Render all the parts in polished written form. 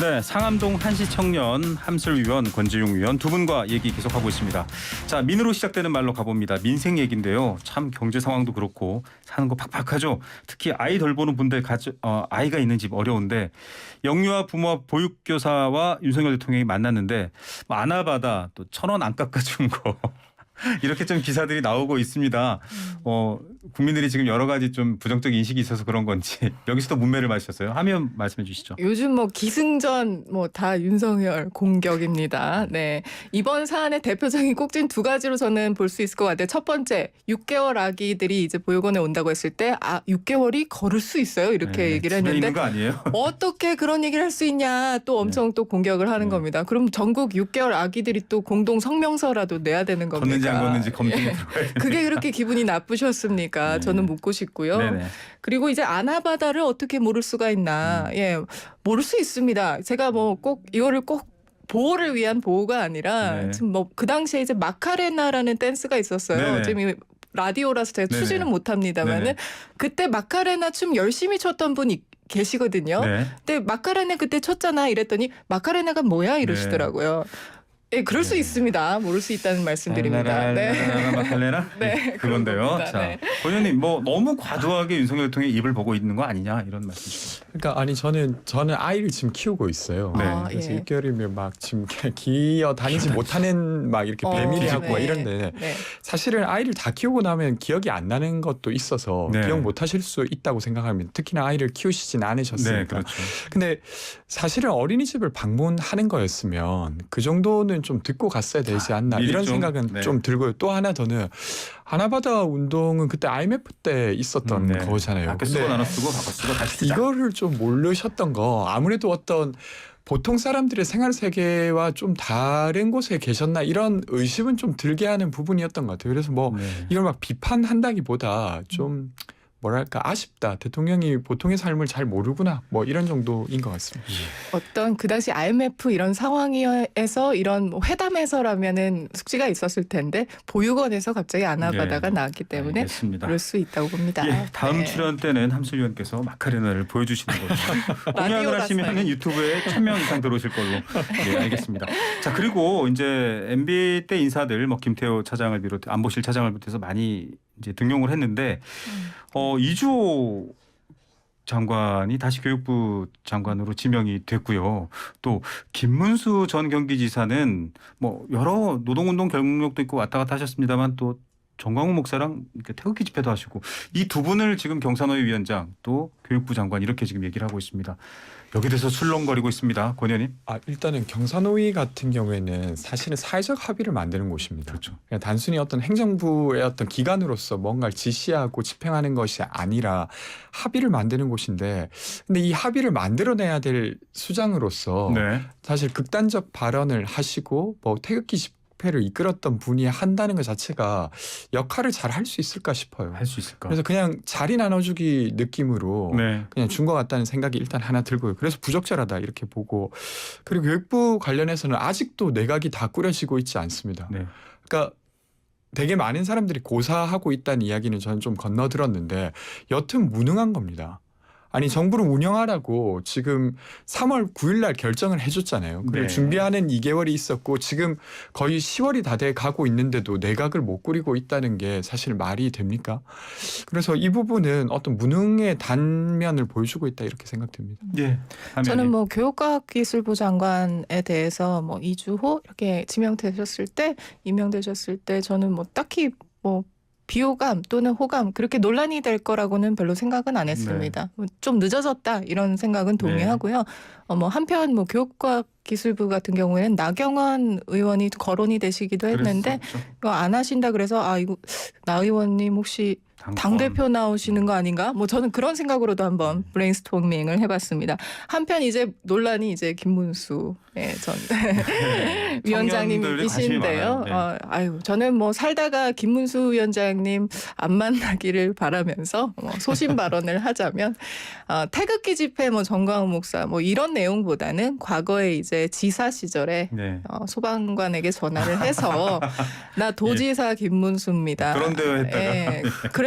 네, 상암동 한시청년 함슬위원, 권지용 위원 두 분과 얘기 계속하고 있습니다. 자, 민으로 시작되는 말로 가봅니다. 민생 얘기인데요. 참 경제 상황도 그렇고 사는 거 팍팍하죠. 특히 아이 덜 보는 분들 아이가 있는 집 어려운데 영유아 부모와 보육교사와 윤석열 대통령이 만났는데 아나바다 또 1,000원 안 깎아준 거 이렇게 좀 기사들이 나오고 있습니다. 국민들이 지금 여러 가지 좀 부정적 인식이 있어서 그런 건지 여기서도 문매를 맞으셨어요. 하면 말씀해 주시죠. 요즘 기승전 다 윤석열 공격입니다. 네, 이번 사안의 대표적인 꼭진 두 가지로 저는 볼 수 있을 것 같아요. 첫 번째, 6개월 아기들이 이제 보육원에 온다고 했을 때 6개월이 걸을 수 있어요. 이렇게 얘기를 집에 했는데 있는 거 아니에요? 어떻게 그런 얘기를 할 수 있냐 또 엄청 또 공격을 하는 겁니다. 그럼 전국 6개월 아기들이 또 공동 성명서라도 내야 되는 겁니까? 걷는지 안 걷는지 검증해 들어가야 되는 그게 그렇게 기분이 나쁘셨습니까? 네. 저는 묻고 싶고요. 네네. 그리고 이제 아나바다를 어떻게 모를 수가 있나? 모를 수 있습니다. 제가 꼭 이거를 꼭 보호를 위한 보호가 아니라 네. 지금 그 당시에 이제 마카레나라는 댄스가 있었어요. 네네. 지금 이 라디오라서 제가 네네. 추지는 못합니다만은 네네. 그때 마카레나 춤 열심히 췄던 분이 계시거든요. 네. 근데 마카레나 그때 췄잖아 이랬더니 마카레나가 뭐야 이러시더라고요. 예, 그럴 수 있습니다. 모를 수 있다는 말씀드립니다. 네. 마칼레나? 네, 그건데요. 그런 겁니다. 자, 네. 권 의원님 너무 과도하게 윤석열 대통령의 입을 보고 있는 거 아니냐 이런 말씀 주십니다. 그러니까 저는 아이를 지금 키우고 있어요. 네. 그래서 예. 6개월이면 막 지금 기어 다니지 못하는 막 이렇게 배밀이 하고 막 네. 이런데 네. 사실은 아이를 다 키우고 나면 기억이 안 나는 것도 있어서 네. 기억 못 하실 수 있다고 생각합니다. 특히나 아이를 키우시진 않으셨으니까. 네, 그렇죠. 근데 사실은 어린이집을 방문하는 거였으면 그 정도는 좀 듣고 갔어야 되지 않나 미리 이런 좀, 생각은 네. 좀 들고요. 또 하나 더는 아나바다 운동은 그때 IMF 때 있었던 네. 거잖아요. 아껴 쓰고 나눠 쓰고 바꿔 쓰고 다시 쓰자. 이거를 좀 모르셨던 거 아무래도 어떤 보통 사람들의 생활 세계와 좀 다른 곳에 계셨나 이런 의심은 좀 들게 하는 부분이었던 것 같아요. 그래서 네. 이걸 막 비판한다기보다 좀 뭐랄까 아쉽다. 대통령이 보통의 삶을 잘 모르구나. 이런 정도인 것 같습니다. 어떤 그 당시 IMF 이런 상황에서 이런 회담에서라면은 숙지가 있었을 텐데 보육원에서 갑자기 아나바다가 네. 나왔기 때문에 알겠습니다. 그럴 수 있다고 봅니다. 예, 다음 네. 출연 때는 함슬위원께서 마카레나를 보여주시는 걸로 공약을 라디오라서요. 하시면 유튜브에 1,000명 이상 들어오실 걸로. 네, 알겠습니다. 자, 그리고 이제 MB 때 인사들 김태호 차장을 비롯해 안보실 차장을 비롯해서 많이 이제 등용을 했는데 이주호 장관이 다시 교육부 장관으로 지명이 됐고요. 또 김문수 전 경기지사는 여러 노동운동 경력도 있고 왔다 갔다 하셨습니다만 또 정광훈 목사랑 이렇게 태극기 집회도 하시고 이 두 분을 지금 경산호위 위원장 또 교육부 장관 이렇게 지금 얘기를 하고 있습니다. 여기 대해서 술렁거리고 있습니다. 권 의원님. 일단은 경산호위 같은 경우에는 사실은 사회적 합의를 만드는 곳입니다. 그렇죠. 그냥 단순히 어떤 행정부의 어떤 기관으로서 뭔가를 지시하고 집행하는 것이 아니라 합의를 만드는 곳인데 근데 이 합의를 만들어내야 될 수장으로서 네. 사실 극단적 발언을 하시고 태극기 집회를 이끌었던 분이 한다는 것 자체가 역할을 잘 할 수 있을까 싶어요. 할 수 있을까? 그래서 그냥 자리 나눠주기 느낌으로 네. 그냥 준 것 같다는 생각이 일단 하나 들고요. 그래서 부적절하다 이렇게 보고 그리고 교육부 관련해서는 아직도 내각이 다 꾸려지고 있지 않습니다. 네. 그러니까 되게 많은 사람들이 고사하고 있다는 이야기는 저는 좀 건너들었는데 여튼 무능한 겁니다. 아니 정부를 운영하라고 지금 3월 9일 날 결정을 해줬잖아요. 그리고 네. 준비하는 2개월이 있었고 지금 거의 10월이 다 돼 가고 있는데도 내각을 못 꾸리고 있다는 게 사실 말이 됩니까? 그래서 이 부분은 어떤 무능의 단면을 보여주고 있다 이렇게 생각됩니다. 예. 저는 교육과학기술부 장관에 대해서 이주호 이렇게 임명되셨을 때 저는 딱히 비호감 또는 호감 그렇게 논란이 될 거라고는 별로 생각은 안 했습니다. 좀 늦어졌다 이런 생각은 동의하고요. 한편 교육과학기술부 같은 경우에는 나경원 의원이 거론이 되시기도 했는데 이거 안 하신다 그래서 이거 나 의원님 혹시 당대표 나오시는 거 아닌가? 저는 그런 생각으로도 한번 브레인스토밍을 해봤습니다. 한편 이제 논란이 이제 김문수 전 위원장님이신데요. 네. 저는 살다가 김문수 위원장님 안 만나기를 바라면서 소신 발언을 하자면 태극기 집회 정광훈 목사 이런 내용보다는 과거에 이제 지사 시절에 네. 소방관에게 전화를 해서 나 도지사 김문수입니다. 그런 대화 했다가. 예.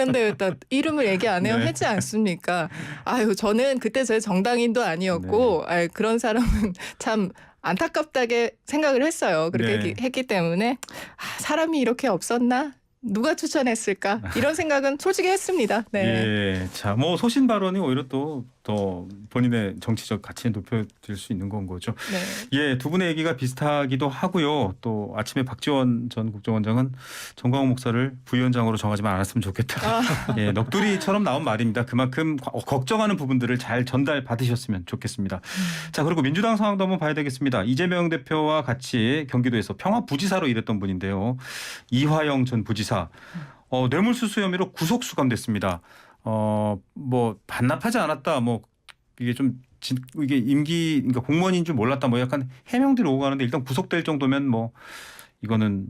그런데 왜 또 이름을 얘기 안 해요? 네. 했지 않습니까? 아유, 저는 그때 제 정당인도 아니었고 아유, 그런 사람은 참 안타깝다게 생각을 했어요. 그렇게 네. 했기 때문에 사람이 이렇게 없었나? 누가 추천했을까? 이런 생각은 솔직히 했습니다. 네. 예, 자, 뭐 소신 발언이 오히려 또 더 본인의 정치적 가치에 높여질 수 있는 건 거죠. 네. 예, 두 분의 얘기가 비슷하기도 하고요. 또 아침에 박지원 전 국정원장은 정광훈 목사를 부위원장으로 정하지만 않았으면 좋겠다. 예, 넋두리처럼 나온 말입니다. 그만큼 걱정하는 부분들을 잘 전달 받으셨으면 좋겠습니다. 자, 그리고 민주당 상황도 한번 봐야 되겠습니다. 이재명 대표와 같이 경기도에서 평화부지사로 일했던 분인데요. 이화영 전 부지사 뇌물수수 혐의로 구속 수감됐습니다. 뭐 반납하지 않았다. 뭐 이게 좀 이게 임기 그러니까 공무원인 줄 몰랐다. 뭐 약간 해명들이 오고 가는데 일단 구속될 정도면 뭐 이거는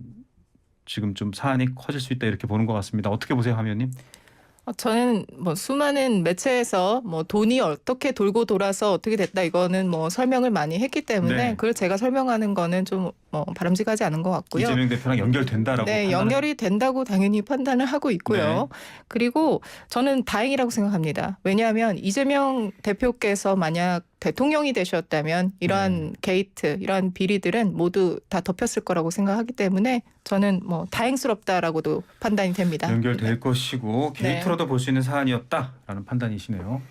지금 좀 사안이 커질 수 있다 이렇게 보는 것 같습니다. 어떻게 보세요, 함 의원님? 저는 뭐 수많은 매체에서 뭐 돈이 어떻게 돌고 돌아서 어떻게 됐다 이거는 뭐 설명을 많이 했기 때문에 네. 그걸 제가 설명하는 거는 좀 바람직하지 않은 것 같고요. 이재명 대표랑 연결된다라고. 네, 판단을- 연결이 된다고 당연히 판단을 하고 있고요. 네. 그리고 저는 다행이라고 생각합니다. 왜냐하면 이재명 대표께서 만약 대통령이 되셨다면 이러한 게이트, 이러한 비리들은 모두 다 덮였을 거라고 생각하기 때문에 저는 뭐 다행스럽다라고도 판단이 됩니다. 연결될 것이고 네. 게이트로도 볼 수 있는 사안이었다라는 판단이시네요.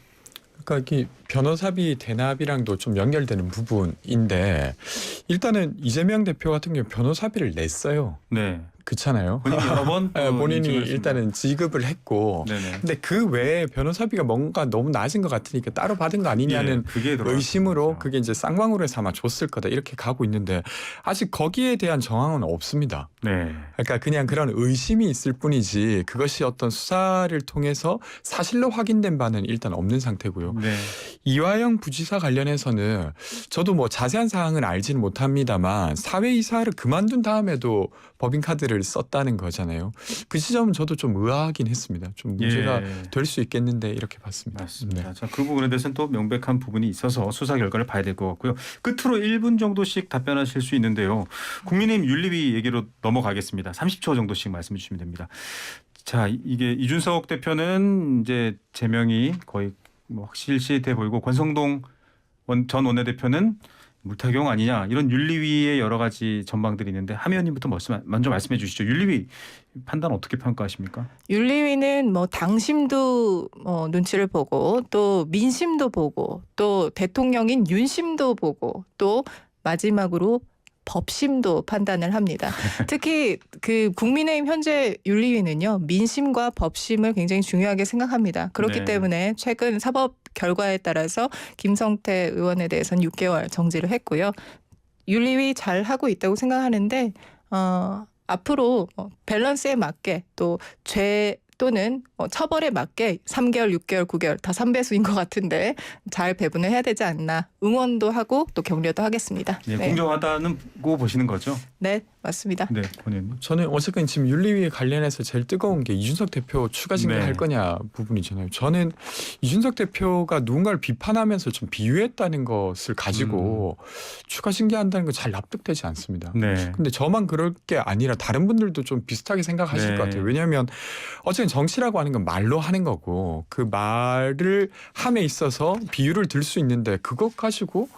그러니까 이 변호사비 대납이랑도 좀 연결되는 부분인데 일단은 이재명 대표 같은 경우 변호사비를 냈어요. 네, 그렇잖아요. 본인이 여러 번 네, 또 본인이 인증을 했습니다. 일단은 지급을 했고 네네. 근데 그 외에 변호사비가 뭔가 너무 낮은 것 같으니까 따로 받은 거 아니냐는 예, 그게 들어갔죠. 의심으로 그게 이제 쌍방울에 삼아 줬을 거다 이렇게 가고 있는데 아직 거기에 대한 정황은 없습니다. 네. 그러니까 그냥 그런 의심이 있을 뿐이지 그것이 어떤 수사를 통해서 사실로 확인된 바는 일단 없는 상태고요. 네. 이화영 부지사 관련해서는 저도 뭐 자세한 사항은 알지는 못합니다만 사회이사를 그만둔 다음에도 법인카드를 썼다는 거잖아요. 그 지점은 저도 좀 의아하긴 했습니다. 좀 문제가 예. 될 수 있겠는데 이렇게 봤습니다. 맞습니다. 네. 자, 그 부분에 대해서는 또 명백한 부분이 있어서 수사 결과를 봐야 될 것 같고요. 끝으로 1분 정도씩 답변하실 수 있는데요. 국민의힘 윤리위 얘기로 넘어가겠습니다. 30초 정도씩 말씀해 주시면 됩니다. 자, 이게 이준석 대표는 이제 제명이 거의 뭐 확실시돼 보이고 권성동 전 원내대표는 물타경 아니냐 이런 윤리위의 여러 가지 전망들이 있는데 함 의원님부터 먼저 말씀해 주시죠. 윤리위 판단 어떻게 평가하십니까? 윤리위는 뭐 당심도 눈치를 보고 또 민심도 보고 또 대통령인 윤심도 보고 또 마지막으로 법심도 판단을 합니다. 특히 그 국민의힘 현재 윤리위는요 민심과 법심을 굉장히 중요하게 생각합니다. 그렇기 네. 때문에 최근 사법 결과에 따라서 김성태 의원에 대해서는 6개월 정지를 했고요. 윤리위 잘 하고 있다고 생각하는데 앞으로 밸런스에 맞게 또 죄 또는 처벌에 맞게 3개월, 6개월, 9개월 다 3배수인 것 같은데 잘 배분을 해야 되지 않나 응원도 하고 또 격려도 하겠습니다. 네, 네, 공정하다는 거 보시는 거죠? 네 맞습니다. 네, 권 의원님. 저는 어쨌든 지금 윤리위 관련해서 제일 뜨거운 게 이준석 대표 추가 징계할 네. 거냐 부분이잖아요. 저는 이준석 대표가 누군가를 비판하면서 좀 비유했다는 것을 가지고 추가 징계한다는 거 잘 납득되지 않습니다. 네. 근데 저만 그럴 게 아니라 다른 분들도 좀 비슷하게 생각하실 네. 것 같아요. 왜냐하면 어쨌든 정치라고 하는 건 말로 하는 거고 그 말을 함에 있어서 비유를 들 수 있는데 그것 가지고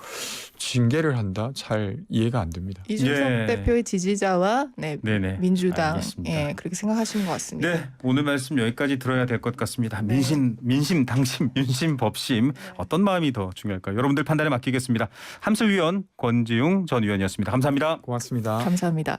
징계를 한다? 잘 이해가 안 됩니다. 이준석 예. 대표의 지지자와 네네. 민주당 알겠습니다. 예, 그렇게 생각하시는 것 같습니다. 네, 오늘 말씀 여기까지 들어야 될 것 같습니다. 민심, 당심, 윤심, 법심 어떤 마음이 더 중요할까요? 여러분들 판단에 맡기겠습니다. 함슬위원 권지웅 전 의원이었습니다. 감사합니다. 고맙습니다. 감사합니다.